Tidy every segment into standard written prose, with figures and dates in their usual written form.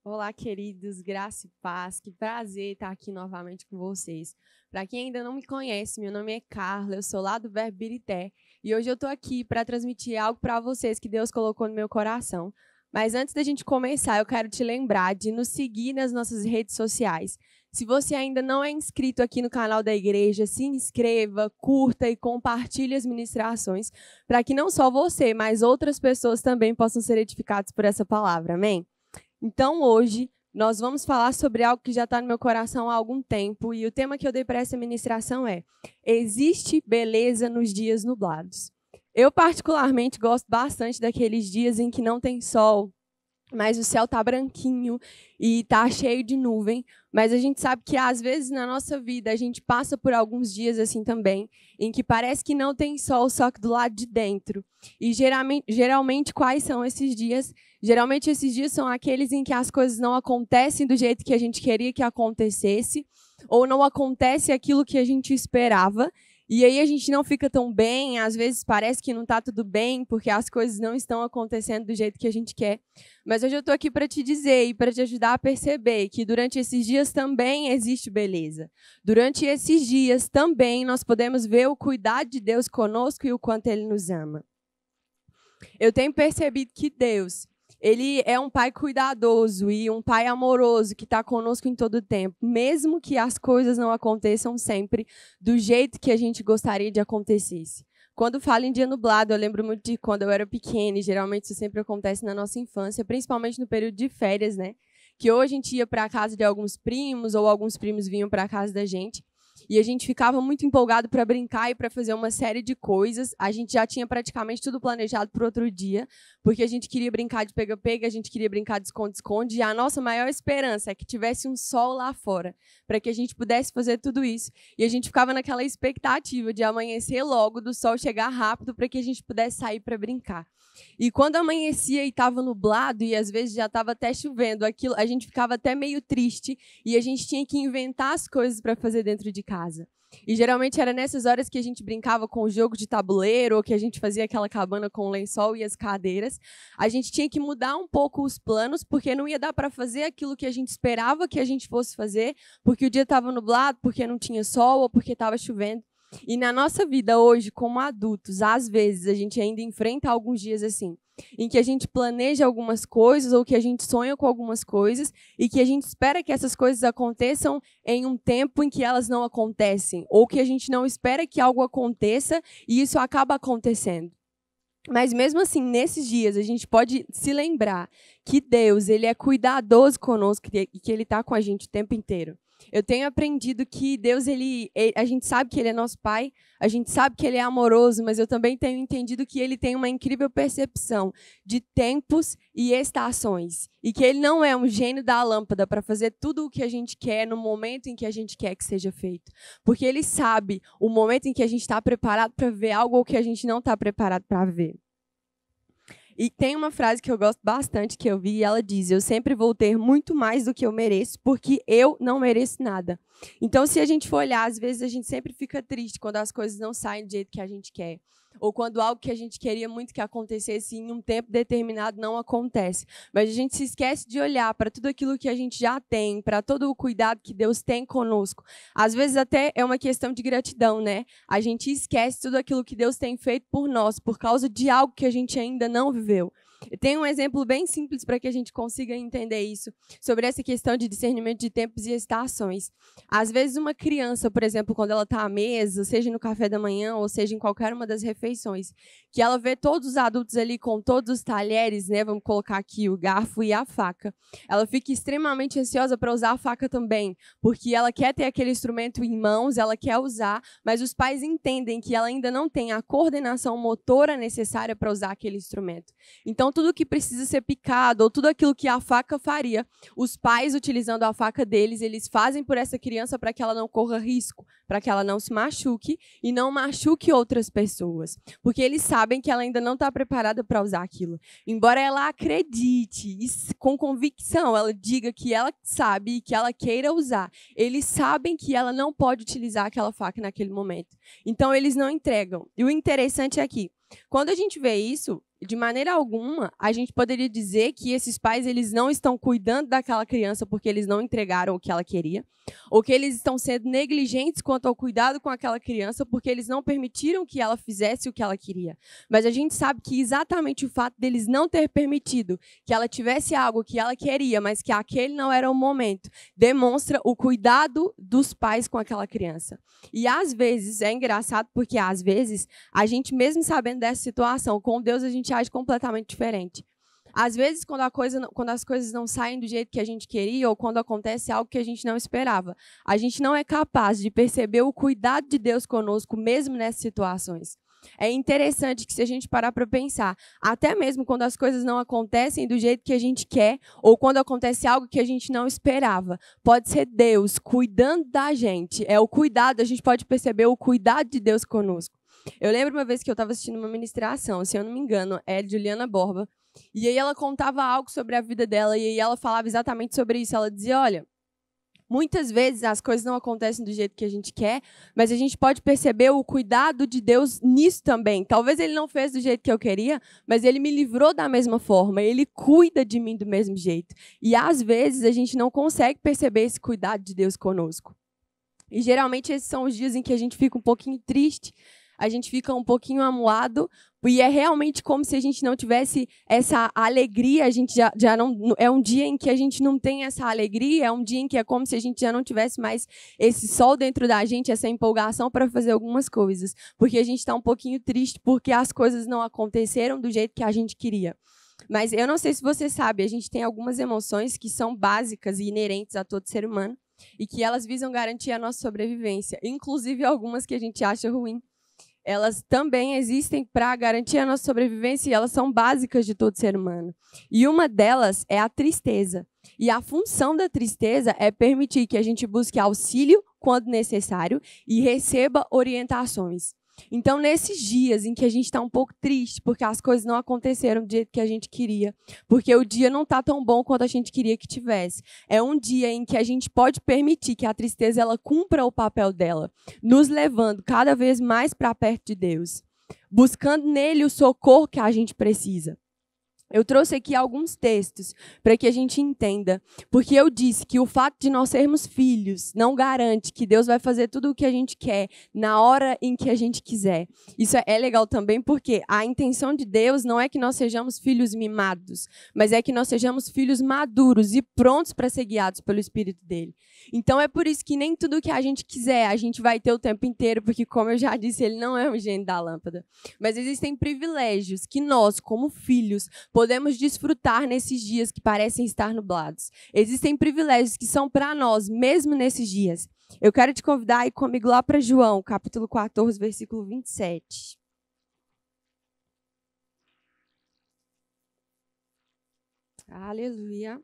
Olá, queridos, graça e paz. Que prazer estar aqui novamente com vocês. Para quem ainda não me conhece, meu nome é Carla, eu sou lá do Verbo Birité e hoje eu estou aqui para transmitir algo para vocês que Deus colocou no meu coração. Mas antes da gente começar, eu quero te lembrar de nos seguir nas nossas redes sociais. Se você ainda não é inscrito aqui no canal da igreja, se inscreva, curta e compartilhe as ministrações para que não só você, mas outras pessoas também possam ser edificadas por essa palavra. Amém? Então, hoje, nós vamos falar sobre algo que já está no meu coração há algum tempo, e o tema que eu dei para essa ministração é: existe beleza nos dias nublados? Eu, particularmente, gosto bastante daqueles dias em que não tem sol, mas o céu está branquinho e está cheio de nuvem. Mas a gente sabe que, às vezes, na nossa vida, a gente passa por alguns dias assim também, em que parece que não tem sol, só que do lado de dentro. E, geralmente, quais são esses dias? Geralmente, esses dias são aqueles em que as coisas não acontecem do jeito que a gente queria que acontecesse, ou não acontece aquilo que a gente esperava. E aí a gente não fica tão bem, às vezes parece que não está tudo bem, porque as coisas não estão acontecendo do jeito que a gente quer. Mas hoje eu estou aqui para te dizer e para te ajudar a perceber que durante esses dias também existe beleza. Durante esses dias também nós podemos ver o cuidado de Deus conosco e o quanto Ele nos ama. Eu tenho percebido que Deus, Ele é um pai cuidadoso e um pai amoroso que está conosco em todo o tempo, mesmo que as coisas não aconteçam sempre do jeito que a gente gostaria de acontecesse. Quando falo em dia nublado, eu lembro muito de quando eu era pequena, e geralmente isso sempre acontece na nossa infância, principalmente no período de férias, né? Que ou a gente ia para a casa de alguns primos, ou alguns primos vinham para a casa da gente. E a gente ficava muito empolgado para brincar e para fazer uma série de coisas. A gente já tinha praticamente tudo planejado para o outro dia, porque a gente queria brincar de pega-pega, a gente queria brincar de esconde-esconde, e a nossa maior esperança é que tivesse um sol lá fora, para que a gente pudesse fazer tudo isso. E a gente ficava naquela expectativa de amanhecer logo, do sol chegar rápido, para que a gente pudesse sair para brincar. E quando amanhecia e estava nublado, e às vezes já estava até chovendo, aquilo, a gente ficava até meio triste, e a gente tinha que inventar as coisas para fazer dentro de casa. E geralmente era nessas horas que a gente brincava com o jogo de tabuleiro, ou que a gente fazia aquela cabana com o lençol e as cadeiras. A gente tinha que mudar um pouco os planos, porque não ia dar para fazer aquilo que a gente esperava que a gente fosse fazer, porque o dia estava nublado, porque não tinha sol, ou porque estava chovendo. E na nossa vida hoje, como adultos, às vezes a gente ainda enfrenta alguns dias assim, em que a gente planeja algumas coisas ou que a gente sonha com algumas coisas e que a gente espera que essas coisas aconteçam em um tempo em que elas não acontecem, ou que a gente não espera que algo aconteça e isso acaba acontecendo. Mas mesmo assim, nesses dias, a gente pode se lembrar que Deus, Ele é cuidadoso conosco e que Ele está com a gente o tempo inteiro. Eu tenho aprendido que Deus, a gente sabe que Ele é nosso Pai, a gente sabe que Ele é amoroso, mas eu também tenho entendido que Ele tem uma incrível percepção de tempos e estações. E que Ele não é um gênio da lâmpada para fazer tudo o que a gente quer no momento em que a gente quer que seja feito. Porque Ele sabe o momento em que a gente está preparado para ver algo ou que a gente não está preparado para ver. E tem uma frase que eu gosto bastante, que eu vi, e ela diz: eu sempre vou ter muito mais do que eu mereço, porque eu não mereço nada. Então, se a gente for olhar, às vezes a gente sempre fica triste quando as coisas não saem do jeito que a gente quer. Ou quando algo que a gente queria muito que acontecesse em um tempo determinado não acontece. Mas a gente se esquece de olhar para tudo aquilo que a gente já tem, para todo o cuidado que Deus tem conosco. Às vezes até é uma questão de gratidão, né? A gente esquece tudo aquilo que Deus tem feito por nós, por causa de algo que a gente ainda não viveu. Tem um exemplo bem simples para que a gente consiga entender isso, sobre essa questão de discernimento de tempos e estações. Às vezes uma criança, por exemplo, quando ela está à mesa, seja no café da manhã ou seja em qualquer uma das refeições, que ela vê todos os adultos ali com todos os talheres, né? Vamos colocar aqui o garfo e a faca. Ela fica extremamente ansiosa para usar a faca também, porque ela quer ter aquele instrumento em mãos, ela quer usar, mas os pais entendem que ela ainda não tem a coordenação motora necessária para usar aquele instrumento. Então, tudo que precisa ser picado, ou tudo aquilo que a faca faria, os pais, utilizando a faca deles, eles fazem por essa criança para que ela não corra risco, para que ela não se machuque e não machuque outras pessoas. Porque eles sabem que ela ainda não está preparada para usar aquilo. Embora ela acredite, com convicção, ela diga que ela sabe e que ela queira usar, eles sabem que ela não pode utilizar aquela faca naquele momento. Então, eles não entregam. E o interessante é que, quando a gente vê isso, de maneira alguma, a gente poderia dizer que esses pais eles não estão cuidando daquela criança porque eles não entregaram o que ela queria, ou que eles estão sendo negligentes quanto ao cuidado com aquela criança porque eles não permitiram que ela fizesse o que ela queria. Mas a gente sabe que exatamente o fato deles não ter permitido que ela tivesse algo que ela queria, mas que aquele não era o momento, demonstra o cuidado dos pais com aquela criança. E às vezes, é engraçado porque às vezes, a gente mesmo sabendo dessa situação, com Deus a gente age completamente diferente. Às vezes, quando as coisas não saem do jeito que a gente queria ou quando acontece algo que a gente não esperava, a gente não é capaz de perceber o cuidado de Deus conosco, mesmo nessas situações. É interessante que se a gente parar para pensar, até mesmo quando as coisas não acontecem do jeito que a gente quer ou quando acontece algo que a gente não esperava, pode ser Deus cuidando da gente. É o cuidado, a gente pode perceber o cuidado de Deus conosco. Eu lembro uma vez que eu estava assistindo uma ministração, se eu não me engano, é de Juliana Borba, e aí ela contava algo sobre a vida dela, e aí ela falava exatamente sobre isso. Ela dizia, olha, muitas vezes as coisas não acontecem do jeito que a gente quer, mas a gente pode perceber o cuidado de Deus nisso também. Talvez ele não fez do jeito que eu queria, mas ele me livrou da mesma forma, ele cuida de mim do mesmo jeito. E às vezes a gente não consegue perceber esse cuidado de Deus conosco. E geralmente esses são os dias em que a gente fica um pouquinho triste, a gente fica um pouquinho amuado, e é realmente como se a gente não tivesse essa alegria, a gente já não, é um dia em que a gente não tem essa alegria, é um dia em que é como se a gente já não tivesse mais esse sol dentro da gente, essa empolgação para fazer algumas coisas, porque a gente está um pouquinho triste porque as coisas não aconteceram do jeito que a gente queria. Mas eu não sei se você sabe, a gente tem algumas emoções que são básicas e inerentes a todo ser humano, e que elas visam garantir a nossa sobrevivência, inclusive algumas que a gente acha ruim. Elas também existem para garantir a nossa sobrevivência e elas são básicas de todo ser humano. E uma delas é a tristeza. E a função da tristeza é permitir que a gente busque auxílio quando necessário e receba orientações. Então, nesses dias em que a gente está um pouco triste, porque as coisas não aconteceram do jeito que a gente queria, porque o dia não está tão bom quanto a gente queria que tivesse, é um dia em que a gente pode permitir que a tristeza ela cumpra o papel dela, nos levando cada vez mais para perto de Deus, buscando nele o socorro que a gente precisa. Eu trouxe aqui alguns textos para que a gente entenda, porque eu disse que o fato de nós sermos filhos não garante que Deus vai fazer tudo o que a gente quer na hora em que a gente quiser. Isso é legal também porque a intenção de Deus não é que nós sejamos filhos mimados, mas é que nós sejamos filhos maduros e prontos para ser guiados pelo Espírito dele. Então é por isso que nem tudo que a gente quiser a gente vai ter o tempo inteiro, porque como eu já disse, ele não é um gênio da lâmpada. Mas existem privilégios que nós, como filhos, podemos desfrutar nesses dias que parecem estar nublados. Existem privilégios que são para nós, mesmo nesses dias. Eu quero te convidar a ir comigo lá para João, capítulo 14, versículo 27. Aleluia.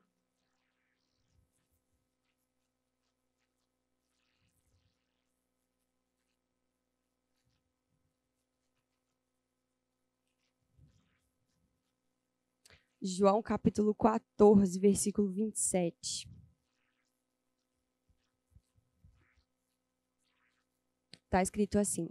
João capítulo 14, versículo 27. Está escrito assim: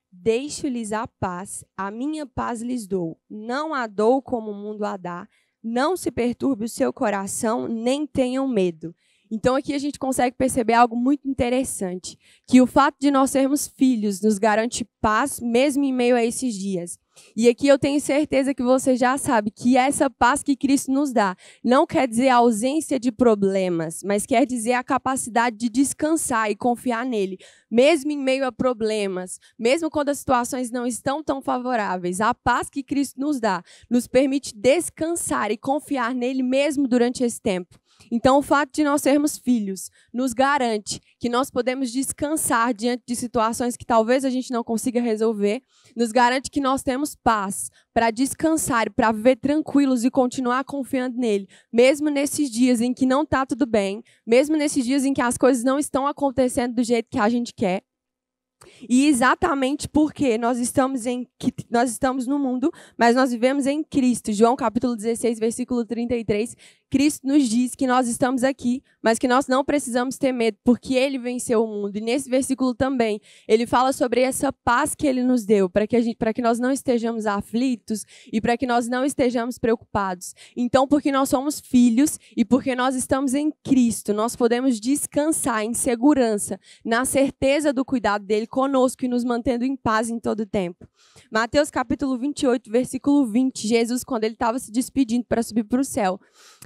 deixo-lhes a paz, a minha paz lhes dou. Não a dou como o mundo a dá. Não se perturbe o seu coração, nem tenham medo. Então aqui a gente consegue perceber algo muito interessante, que o fato de nós sermos filhos nos garante paz mesmo em meio a esses dias. E aqui eu tenho certeza que você já sabe que essa paz que Cristo nos dá não quer dizer a ausência de problemas, mas quer dizer a capacidade de descansar e confiar nele, mesmo em meio a problemas, mesmo quando as situações não estão tão favoráveis. A paz que Cristo nos dá nos permite descansar e confiar nele mesmo durante esse tempo. Então, o fato de nós sermos filhos nos garante que nós podemos descansar diante de situações que talvez a gente não consiga resolver, nos garante que nós temos paz para descansar, para viver tranquilos e continuar confiando nele, mesmo nesses dias em que não está tudo bem, mesmo nesses dias em que as coisas não estão acontecendo do jeito que a gente quer. E exatamente porque nós estamos no mundo, mas nós vivemos em Cristo. João capítulo 16, versículo 33, Cristo nos diz que nós estamos aqui, mas que nós não precisamos ter medo, porque ele venceu o mundo. E nesse versículo também, ele fala sobre essa paz que ele nos deu, para que nós não estejamos aflitos e para que nós não estejamos preocupados. Então, porque nós somos filhos e porque nós estamos em Cristo, nós podemos descansar em segurança, na certeza do cuidado dele conosco e nos mantendo em paz em todo o tempo. Mateus capítulo 28, versículo 20, Jesus, quando ele estava se despedindo para subir para o céu,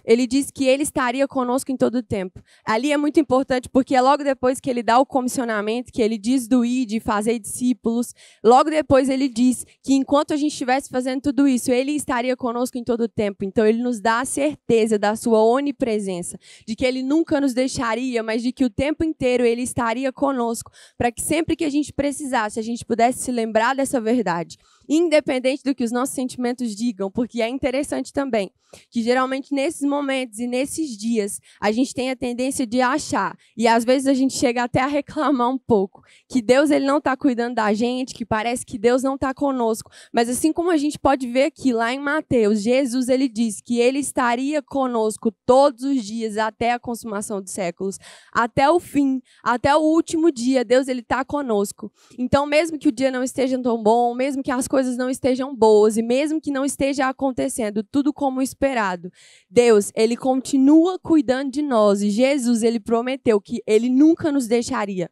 ele disse que ele estaria conosco em todo o tempo. Ali é muito importante porque é logo depois que ele dá o comissionamento, que ele diz do ir, de fazer discípulos, logo depois ele diz que enquanto a gente estivesse fazendo tudo isso, ele estaria conosco em todo o tempo. Então ele nos dá a certeza da sua onipresença, de que ele nunca nos deixaria, mas de que o tempo inteiro ele estaria conosco, para que sempre que a gente precisasse, a gente pudesse se lembrar dessa verdade, independente do que os nossos sentimentos digam, porque é interessante também que geralmente nesses momentos e nesses dias a gente tem a tendência de achar, e às vezes a gente chega até a reclamar um pouco, que Deus ele não está cuidando da gente, que parece que Deus não está conosco, mas assim como a gente pode ver aqui lá em Mateus, Jesus ele diz que ele estaria conosco todos os dias até a consumação dos séculos, até o fim, até o último dia, Deus ele está conosco. Então mesmo que o dia não esteja tão bom, mesmo que as coisas não estejam boas e mesmo que não esteja acontecendo tudo como esperado, Deus, ele continua cuidando de nós e Jesus, ele prometeu que ele nunca nos deixaria.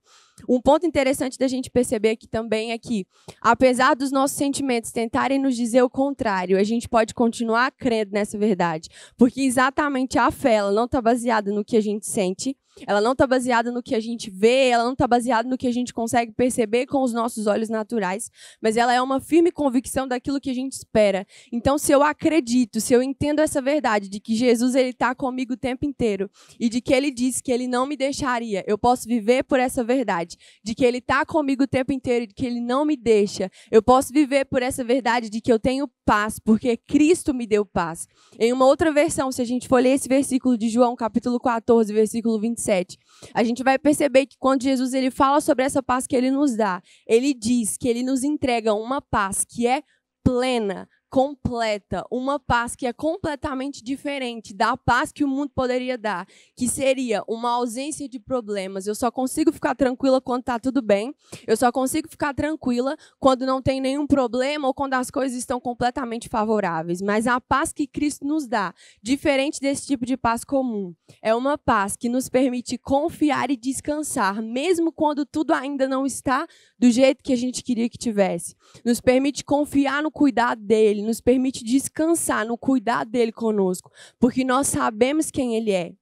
Um ponto interessante da gente perceber aqui também é que, apesar dos nossos sentimentos tentarem nos dizer o contrário, a gente pode continuar crendo nessa verdade, porque exatamente a fé, ela não está baseada no que a gente sente, ela não está baseada no que a gente vê, ela não está baseada no que a gente consegue perceber com os nossos olhos naturais, mas ela é uma firme convicção daquilo que a gente espera. Então, se eu acredito, se eu entendo essa verdade de que Jesus ele está comigo o tempo inteiro e de que ele disse que ele não me deixaria, eu posso viver por essa verdade, de que ele está comigo o tempo inteiro e de que ele não me deixa, eu posso viver por essa verdade de que eu tenho paz, porque Cristo me deu paz. Em uma outra versão, se a gente for ler esse versículo de João, capítulo 14, versículo 27, a gente vai perceber que quando Jesus ele fala sobre essa paz que ele nos dá, ele diz que ele nos entrega uma paz que é plena, completa, uma paz que é completamente diferente da paz que o mundo poderia dar, que seria uma ausência de problemas. Eu só consigo ficar tranquila quando está tudo bem, eu só consigo ficar tranquila quando não tem nenhum problema ou quando as coisas estão completamente favoráveis. Mas a paz que Cristo nos dá, diferente desse tipo de paz comum, é uma paz que nos permite confiar e descansar, mesmo quando tudo ainda não está do jeito que a gente queria que tivesse. Nos permite confiar no cuidado dele, nos permite descansar no cuidado dele conosco, porque nós sabemos quem ele é.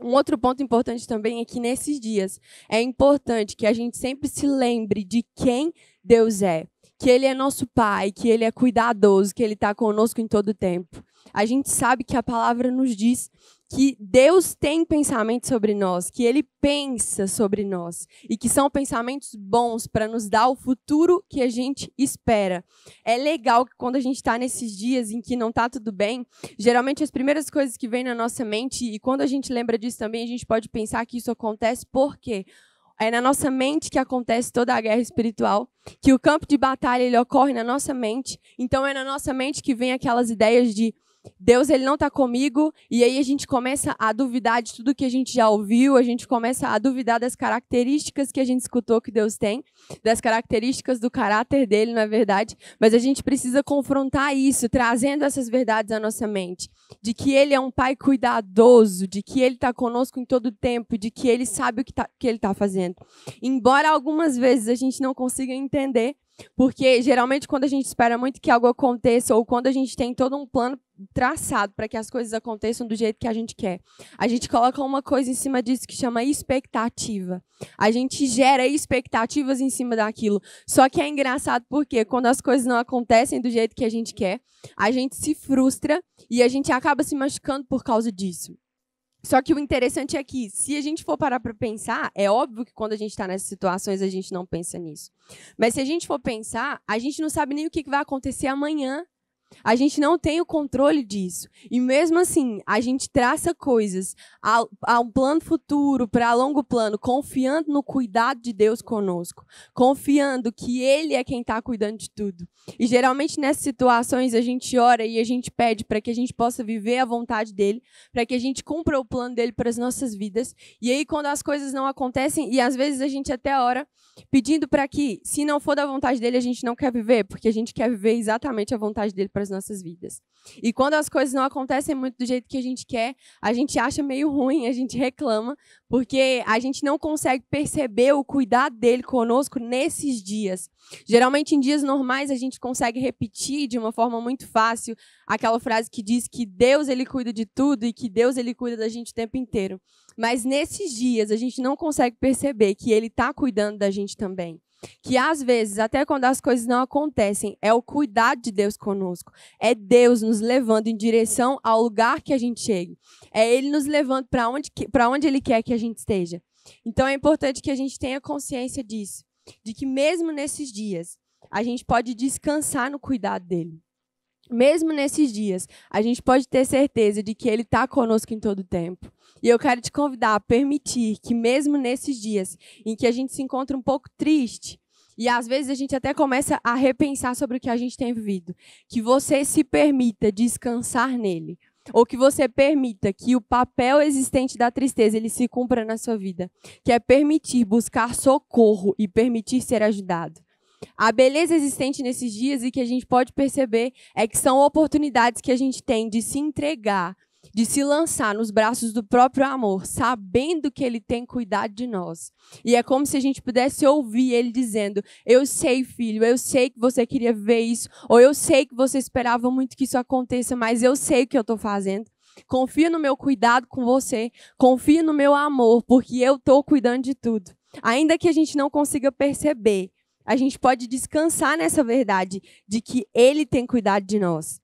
Um outro ponto importante também é que nesses dias é importante que a gente sempre se lembre de quem Deus é, que ele é nosso Pai, que ele é cuidadoso, que ele está conosco em todo o tempo. A gente sabe que a palavra nos diz que Deus tem pensamentos sobre nós, que ele pensa sobre nós e que são pensamentos bons para nos dar o futuro que a gente espera. É legal que quando a gente está nesses dias em que não está tudo bem, geralmente as primeiras coisas que vêm na nossa mente, e quando a gente lembra disso também, a gente pode pensar que isso acontece por quê? É na nossa mente que acontece toda a guerra espiritual, que o campo de batalha ele ocorre na nossa mente. Então é na nossa mente que vem aquelas ideias de Deus ele não está comigo, e aí a gente começa a duvidar de tudo que a gente já ouviu, a gente começa a duvidar das características que a gente escutou que Deus tem, das características do caráter dele, na verdade, mas a gente precisa confrontar isso, trazendo essas verdades à nossa mente, de que ele é um pai cuidadoso, de que ele está conosco em todo o tempo, de que ele sabe o que ele está fazendo. Embora algumas vezes a gente não consiga entender, porque geralmente quando a gente espera muito que algo aconteça ou quando a gente tem todo um plano traçado para que as coisas aconteçam do jeito que a gente quer, a gente coloca uma coisa em cima disso que chama expectativa. A gente gera expectativas em cima daquilo. Só que é engraçado porque quando as coisas não acontecem do jeito que a gente quer, a gente se frustra e a gente acaba se machucando por causa disso. Só que o interessante é que, se a gente for parar para pensar, é óbvio que quando a gente está nessas situações, a gente não pensa nisso. Mas se a gente for pensar, a gente não sabe nem o que vai acontecer amanhã. A gente não tem o controle disso. E mesmo assim, a gente traça coisas a um plano futuro, para longo plano, confiando no cuidado de Deus conosco. Confiando que Ele é quem está cuidando de tudo. E geralmente nessas situações a gente ora e a gente pede para que a gente possa viver a vontade dEle, para que a gente cumpra o plano dEle para as nossas vidas. E aí quando as coisas não acontecem, e às vezes a gente até ora pedindo para que, se não for da vontade dEle, a gente não quer viver, porque a gente quer viver exatamente a vontade dEle para as nossas vidas. E quando as coisas não acontecem muito do jeito que a gente quer, a gente acha meio ruim, a gente reclama, porque a gente não consegue perceber o cuidado dEle conosco nesses dias. Geralmente, em dias normais, a gente consegue repetir de uma forma muito fácil aquela frase que diz que Deus ele cuida de tudo e que Deus ele cuida da gente o tempo inteiro. Mas nesses dias, a gente não consegue perceber que Ele está cuidando da gente também. Que às vezes, até quando as coisas não acontecem, é o cuidado de Deus conosco. É Deus nos levando em direção ao lugar que a gente chegue. É Ele nos levando para onde Ele quer que a gente esteja. Então é importante que a gente tenha consciência disso. De que mesmo nesses dias, a gente pode descansar no cuidado dEle. Mesmo nesses dias, a gente pode ter certeza de que Ele está conosco em todo o tempo. E eu quero te convidar a permitir que mesmo nesses dias em que a gente se encontra um pouco triste, e às vezes a gente até começa a repensar sobre o que a gente tem vivido, que você se permita descansar nele. Ou que você permita que o papel existente da tristeza ele se cumpra na sua vida. Que é permitir buscar socorro e permitir ser ajudado. A beleza existente nesses dias e que a gente pode perceber é que são oportunidades que a gente tem de se entregar, de se lançar nos braços do próprio amor, sabendo que Ele tem cuidado de nós. E é como se a gente pudesse ouvir Ele dizendo, eu sei, filho, eu sei que você queria ver isso, ou eu sei que você esperava muito que isso aconteça, mas eu sei o que eu estou fazendo. Confia no meu cuidado com você, confia no meu amor, porque eu estou cuidando de tudo. Ainda que a gente não consiga perceber, a gente pode descansar nessa verdade de que Ele tem cuidado de nós.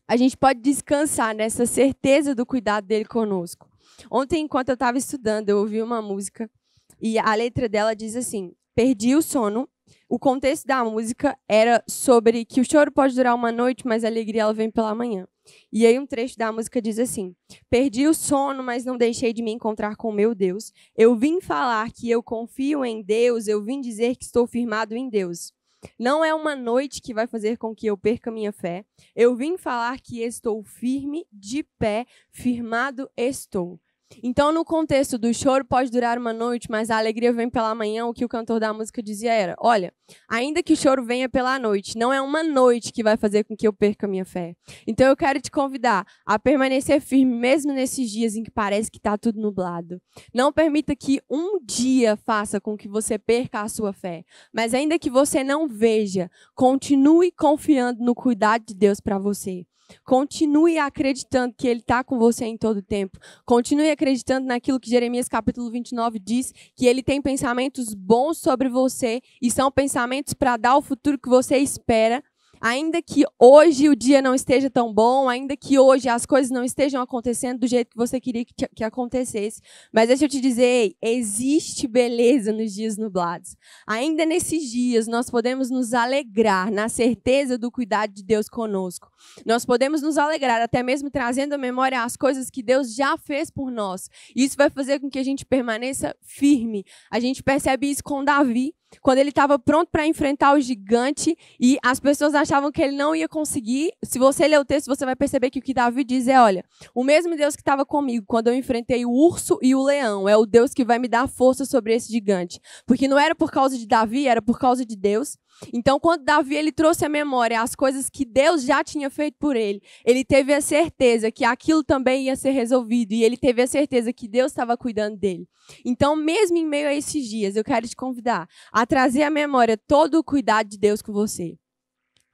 A gente pode descansar nessa certeza do cuidado dele conosco. Ontem, enquanto eu estava estudando, eu ouvi uma música e a letra dela diz assim, perdi o sono. O contexto da música era sobre que o choro pode durar uma noite, mas a alegria ela vem pela manhã. E aí um trecho da música diz assim, perdi o sono, mas não deixei de me encontrar com o meu Deus. Eu vim falar que eu confio em Deus, eu vim dizer que estou firmado em Deus. Não é uma noite que vai fazer com que eu perca minha fé. Eu vim falar que estou firme, de pé, firmado estou. Então, no contexto do choro pode durar uma noite, mas a alegria vem pela manhã, o que o cantor da música dizia era, olha, ainda que o choro venha pela noite, não é uma noite que vai fazer com que eu perca a minha fé. Então, eu quero te convidar a permanecer firme, mesmo nesses dias em que parece que está tudo nublado. Não permita que um dia faça com que você perca a sua fé, mas ainda que você não veja, continue confiando no cuidado de Deus para você. Continue acreditando que Ele está com você em todo o tempo. Continue acreditando naquilo que Jeremias capítulo 29 diz, que Ele tem pensamentos bons sobre você e são pensamentos para dar o futuro que você espera. Ainda que hoje o dia não esteja tão bom, ainda que hoje as coisas não estejam acontecendo do jeito que você queria que acontecesse. Mas deixa eu te dizer, ei, existe beleza nos dias nublados. Ainda nesses dias nós podemos nos alegrar na certeza do cuidado de Deus conosco. Nós podemos nos alegrar até mesmo trazendo à memória as coisas que Deus já fez por nós. Isso vai fazer com que a gente permaneça firme. A gente percebe isso com Davi. Quando ele estava pronto para enfrentar o gigante e as pessoas achavam que ele não ia conseguir, se você ler o texto, você vai perceber que o que Davi diz é, olha, o mesmo Deus que estava comigo quando eu enfrentei o urso e o leão, é o Deus que vai me dar força sobre esse gigante. Porque não era por causa de Davi, era por causa de Deus. Então, quando Davi ele trouxe à memória as coisas que Deus já tinha feito por ele teve a certeza que aquilo também ia ser resolvido e ele teve a certeza que Deus estava cuidando dele. Então, mesmo em meio a esses dias, eu quero te convidar a trazer à memória todo o cuidado de Deus com você.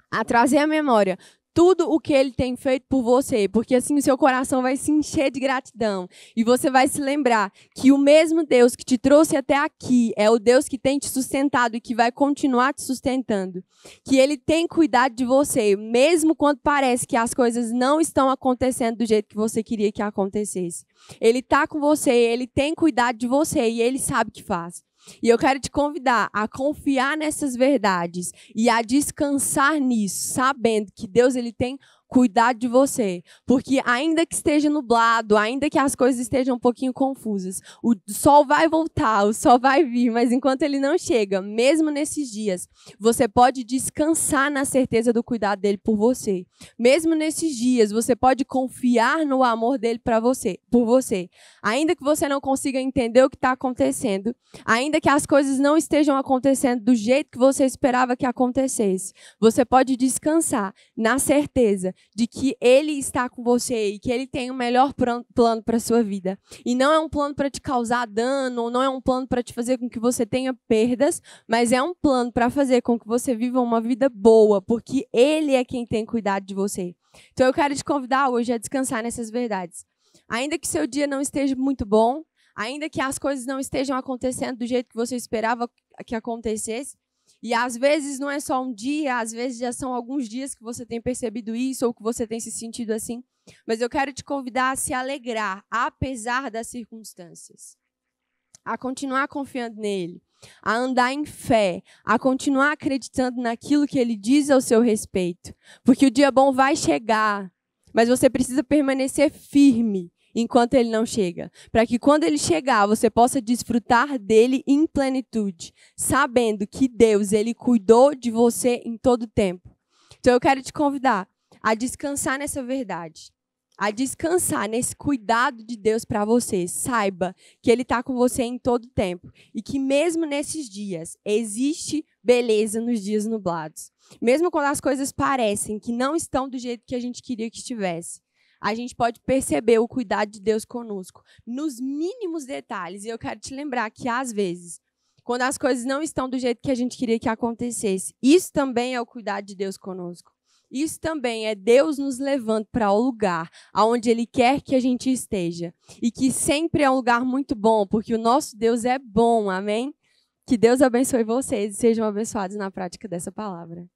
A trazer à memória tudo o que Ele tem feito por você, porque assim o seu coração vai se encher de gratidão e você vai se lembrar que o mesmo Deus que te trouxe até aqui é o Deus que tem te sustentado e que vai continuar te sustentando. Que Ele tem cuidado de você, mesmo quando parece que as coisas não estão acontecendo do jeito que você queria que acontecesse. Ele está com você, Ele tem cuidado de você e Ele sabe o que faz. E eu quero te convidar a confiar nessas verdades e a descansar nisso, sabendo que Deus ele tem cuidado de você. Porque ainda que esteja nublado, ainda que as coisas estejam um pouquinho confusas, o sol vai voltar, o sol vai vir, mas enquanto ele não chega, mesmo nesses dias, você pode descansar na certeza do cuidado dele por você. Mesmo nesses dias, você pode confiar no amor dele por você. Ainda que você não consiga entender o que está acontecendo, ainda que as coisas não estejam acontecendo do jeito que você esperava que acontecesse, você pode descansar na certeza de que ele está com você e que ele tem o melhor plano para a sua vida. E não é um plano para te causar dano, ou não é um plano para te fazer com que você tenha perdas, mas é um plano para fazer com que você viva uma vida boa, porque ele é quem tem cuidado de você. Então eu quero te convidar hoje a descansar nessas verdades. Ainda que seu dia não esteja muito bom, ainda que as coisas não estejam acontecendo do jeito que você esperava que acontecesse, e às vezes não é só um dia, às vezes já são alguns dias que você tem percebido isso ou que você tem se sentido assim. Mas eu quero te convidar a se alegrar, apesar das circunstâncias. A continuar confiando nele, a andar em fé, a continuar acreditando naquilo que ele diz ao seu respeito. Porque o dia bom vai chegar, mas você precisa permanecer firme enquanto ele não chega, para que quando ele chegar, você possa desfrutar dele em plenitude, sabendo que Deus, ele cuidou de você em todo o tempo. Então eu quero te convidar a descansar nessa verdade, a descansar nesse cuidado de Deus para você. Saiba que ele está com você em todo o tempo e que mesmo nesses dias, existe beleza nos dias nublados. Mesmo quando as coisas parecem que não estão do jeito que a gente queria que estivesse, a gente pode perceber o cuidado de Deus conosco, nos mínimos detalhes. E eu quero te lembrar que, às vezes, quando as coisas não estão do jeito que a gente queria que acontecesse, isso também é o cuidado de Deus conosco. Isso também é Deus nos levando para o lugar aonde Ele quer que a gente esteja. E que sempre é um lugar muito bom, porque o nosso Deus é bom, amém? Que Deus abençoe vocês e sejam abençoados na prática dessa palavra.